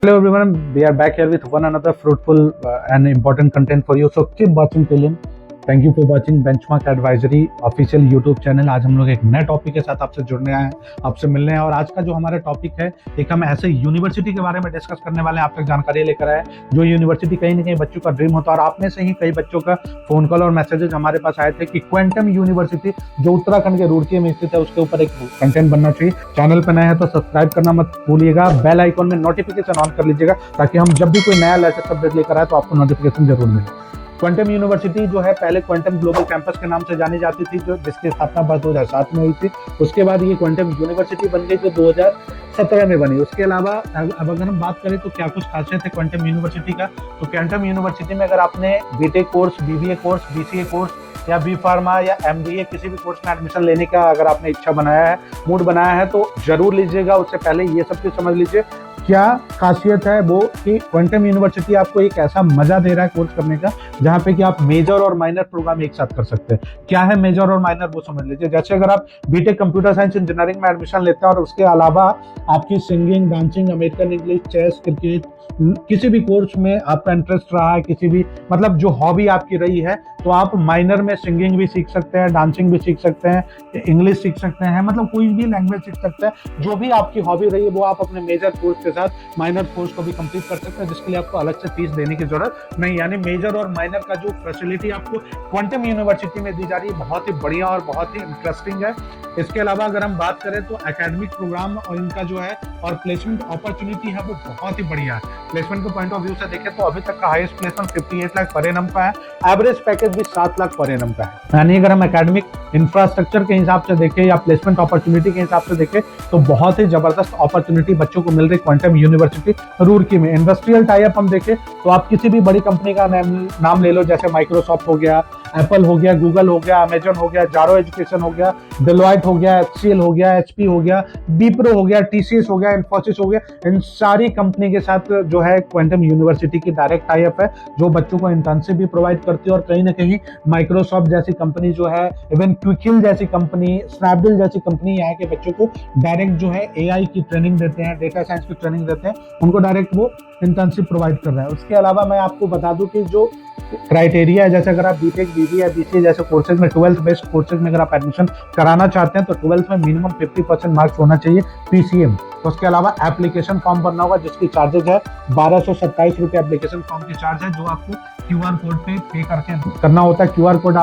Hello everyone, we are back here with one another fruitful and important content for you. So keep watching till end. Thank you for watching benchmark advisory official YouTube channel. आज हम लोग एक नए topic के साथ आपसे जुड़ने आए हैं, आपसे मिलने हैं। और आज का जो हमारा टॉपिक है, एक हम ऐसे यूनिवर्सिटी के बारे में डिस्कस करने वाले हैं, आप तक जानकारी लेकर आए, जो यूनिवर्सिटी कहीं ना कहीं बच्चों का ड्रीम होता है। और आप में से ही कई बच्चों का फोन कॉल और मैसेजेस हमारे पास आए थे कि क्वांटम यूनिवर्सिटी जो उत्तराखंड के रुड़की में स्थित है, उसके ऊपर एक कंटेंट बनना चाहिए। चैनल पर नया है तो सब्सक्राइब करना मत भूलिएगा, बेल आइकॉन में नोटिफिकेशन ऑन कर लीजिएगा, ताकि हम जब भी कोई नया लेटेस्ट अपडेट लेकर आए तो आपको नोटिफिकेशन जरूर मिले। क्वांटम यूनिवर्सिटी जो है पहले क्वांटम ग्लोबल कैंपस के नाम से जानी जाती थी, जो जिसकी स्थापना वर्ष 2007 में हुई थी। उसके बाद ये क्वांटम यूनिवर्सिटी बन गई जो 2017 में बनी। उसके अलावा अब अगर हम बात करें तो क्या कुछ खासियत है क्वांटम यूनिवर्सिटी का, तो क्वांटम यूनिवर्सिटी में अगर आपने BTech course, BBA course, BCA course या बी फार्मा या एमबीए किसी भी कोर्स में एडमिशन लेने का अगर आपने इच्छा बनाया है, मूड बनाया है, तो जरूर लीजिएगा। उससे पहले ये सब कुछ समझ लीजिए क्या खासियत है वो, कि क्वांटम यूनिवर्सिटी आपको एक ऐसा मजा दे रहा है कोर्स करने का, जहाँ पे कि आप मेजर और माइनर प्रोग्राम एक साथ कर सकते हैं। क्या है मेजर और माइनर वो समझ लीजिए। जैसे अगर आप बीटेक कंप्यूटर साइंस इंजीनियरिंग में एडमिशन लेते हैं और उसके अलावा आपकी singing, dancing, American English, chess, cricket, किसी भी कोर्स में आपका इंटरेस्ट रहा है, किसी भी मतलब जो हॉबी आपकी रही है, तो आप माइनर में सिंगिंग भी सीख सकते हैं, डांसिंग भी सीख सकते हैं, इंग्लिश सीख सकते हैं, मतलब कोई भी लैंग्वेज सीख सकते हैं। जो भी आपकी हॉबी रही है वो आप अपने मेजर कोर्स के साथ माइनर कोर्स को भी कंप्लीट कर सकते हैं, जिसके लिए आपको अलग से फीस देने की जरूरत नहीं। यानी मेजर और माइनर का जो फैसिलिटी आपको क्वांटम यूनिवर्सिटी में दी जा रही है, बहुत ही बढ़िया और बहुत ही इंटरेस्टिंग है। इसके अलावा अगर हम बात करें तो एकेडमिक प्रोग्राम और इनका जो है और प्लेसमेंट अपॉर्चुनिटी है वो बहुत ही बढ़िया है। प्लेसमेंट के पॉइंट ऑफ व्यू से देखें तो अभी तक का highest placement 58 lakh per annum का है, एवरेज पैकेज भी 7 लाख पर एनम का है। यानी अगर हम एकेडमिक इंफ्रास्ट्रक्चर के हिसाब से देखें या प्लेसमेंट अपॉर्चुनिटी के हिसाब से देखें तो बहुत ही जबरदस्त अपॉर्चुनिटी बच्चों को मिल रही क्वांटम यूनिवर्सिटी रुड़की में। इंडस्ट्रियल टाई अप हम देखें तो आप किसी भी बड़ी कंपनी का नाम ले लो, जैसे माइक्रोसॉफ्ट हो गया, एप्पल हो गया, गूगल हो गया, अमेजन हो गया, जारो एजुकेशन हो गया, डेलॉयट हो गया, एचसीएल हो गया, एचपी हो गया, बीप्रो हो गया, टीसीएस हो गया, इन्फोसिस हो गया। इन सारी कंपनी के साथ जो है क्वांटम यूनिवर्सिटी की डायरेक्ट टाई अप है, जो बच्चों को इंटर्नशिप भी प्रोवाइड करती है। और कहीं ना कहीं माइक्रोसॉफ्ट जैसी कंपनी जो है, इवन क्विकहिल जैसी कंपनी, स्नैपडील जैसी कंपनी यहाँ के बच्चों को डायरेक्ट जो है एआई की ट्रेनिंग देते हैं, डेटा साइंस की ट्रेनिंग देते हैं, उनको डायरेक्ट वो इंटर्नशिप प्रोवाइड कर रहा है। उसके अलावा मैं आपको बता दूं कि जो क्राइटेरिया है, जैसे अगर आप बीटेक, बीबीए या बीसीए जैसे कोर्सेज में 12th बेस्ड कोर्सेज में अगर आप एडमिशन कराना चाहते हैं तो 12th में मिनिमम 50% मार्क्स होना चाहिए पीसीएम। तो उसके अलावा एप्लीकेशन फॉर्म भरना होगा, जिसकी चार्जेज है 1227 रुपये एप्लीकेशन फॉर्म की चार्ज है, जो आपको क्यूआर कोड पे करके करना होता है। क्यूआर कोड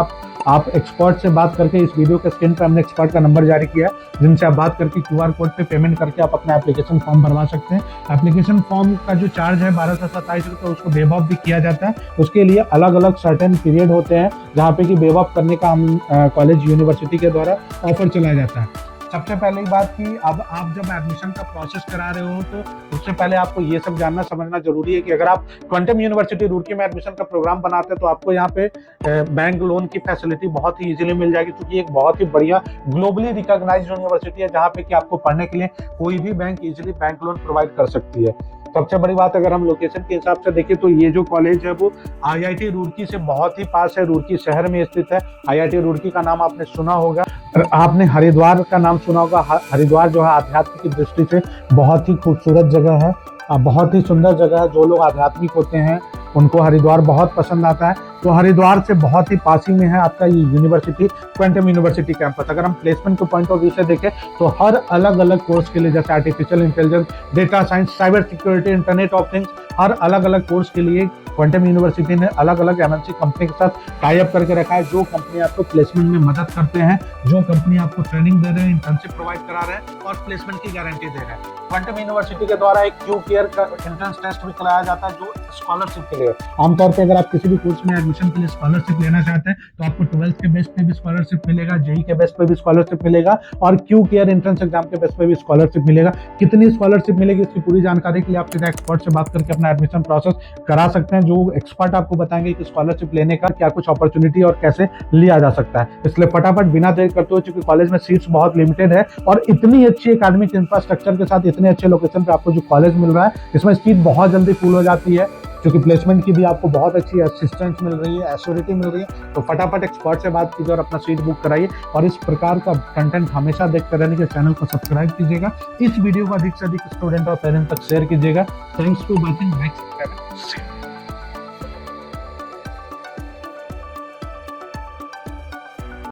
आप एक्सपर्ट से बात करके, इस वीडियो के स्क्रीन पे हमने एक्सपर्ट का नंबर जारी किया है, जिनसे आप बात करके क्यूआर कोड पे पेमेंट करके आप अपना एप्लीकेशन फॉर्म भरवा सकते हैं। एप्लीकेशन फॉर्म का जो चार्ज है 1227 रुपये, उसको वेव ऑफ भी किया जाता है। उसके लिए अलग अलग सर्टेन पीरियड होते हैं जहाँ पे कि वेव ऑफ करने का हम कॉलेज यूनिवर्सिटी के द्वारा ऑफर चलाया जाता है। सबसे पहले बात की, अब आप जब एडमिशन का प्रोसेस करा रहे हो तो उससे पहले आपको ये सब जानना समझना जरूरी है कि अगर आप क्वांटम यूनिवर्सिटी रुड़की में एडमिशन का प्रोग्राम बनाते हैं तो आपको यहाँ पे बैंक लोन की फैसिलिटी बहुत ही इजीली मिल जाएगी, क्योंकि एक बहुत ही बढ़िया ग्लोबली रिकॉग्नाइज्ड यूनिवर्सिटी है, जहाँ पे कि आपको पढ़ने के लिए कोई भी bank easily bank loan provide कर सकती है। सबसे बड़ी बात अगर हम लोकेशन के हिसाब से देखें तो ये जो कॉलेज है वो आईआईटी रुड़की से बहुत ही पास है, रुड़की शहर में स्थित है। आईआईटी रुड़की का नाम आपने सुना होगा, आपने हरिद्वार का नाम सुना होगा। हरिद्वार जो है आध्यात्म की दृष्टि से बहुत ही खूबसूरत जगह है, बहुत ही सुंदर जगह है। जो लोग आध्यात्मिक होते हैं उनको हरिद्वार बहुत पसंद आता है। तो हरिद्वार से बहुत ही पास ही में है आपका ये यूनिवर्सिटी, क्वांटम यूनिवर्सिटी कैंपस। अगर हम प्लेसमेंट के पॉइंट ऑफ व्यू से देखें तो हर अलग अलग कोर्स के लिए, जैसे artificial intelligence, data science, cyber security, internet of things, हर अलग अलग कोर्स के लिए क्वांटम यूनिवर्सिटी ने अलग अलग एमएनसी कंपनी के साथ टाई अप करके रखा है, जो कंपनी आपको प्लेसमेंट में मदद करते हैं, जो कंपनी आपको ट्रेनिंग दे रहे हैं, इंटर्नशिप प्रोवाइड करा रहे हैं और प्लेसमेंट की गारंटी दे रहे हैं। क्वांटम यूनिवर्सिटी के द्वारा एक क्यू केयर का एंट्रेंस टेस्ट भी कराया जाता है, जो स्कॉलरशिप के लिए। आमतौर पर अगर आप किसी भी कोर्स में एडमिशन के लिए स्कॉलरशिप लेना चाहते हैं तो आपको 12th के बेस पे भी स्कॉलरशिप मिलेगा, जेई के बेस पे भी स्कॉलरशिप मिलेगा और क्यू केयर एंट्रेंस एग्जाम के बेस पे भी स्कॉलरशिप मिलेगा। कितनी स्कॉलरशिप मिलेगी इसकी पूरी जानकारी के लिए आप सीधा एक्सपर्ट से बात करके अपना एडमिशन प्रोसेस करा सकते हैं, जो एक्सपर्ट आपको बताएंगे कि स्कॉलरशिप लेने का क्या कुछ अपॉर्चुनिटी और कैसे लिया जा सकता है। इसलिए फटाफट बिना देर करते हुए, चूंकि कॉलेज में सीट्स बहुत लिमिटेड है और इतनी अच्छी एकेडमिक इंफ्रास्ट्रक्चर के साथ इतने अच्छे लोकेशन पे आपको जो कॉलेज मिल रहा है, इसमें सीट बहुत जल्दी फुल हो जाती है। क्योंकि प्लेसमेंट की भी आपको बहुत अच्छी असिस्टेंस मिल रही है, एश्योरिटी मिल रही है। तो फटाफट एक्सपर्ट से बात कीजिए और अपना सीट बुक कराइए। और इस प्रकार का कंटेंट हमेशा देखते रहने के चैनल को सब्सक्राइब कीजिएगा। इस वीडियो को अधिक से अधिक स्टूडेंट और पेरेंट्स तक शेयर कीजिएगा। Thanks for watching. नेक्स्ट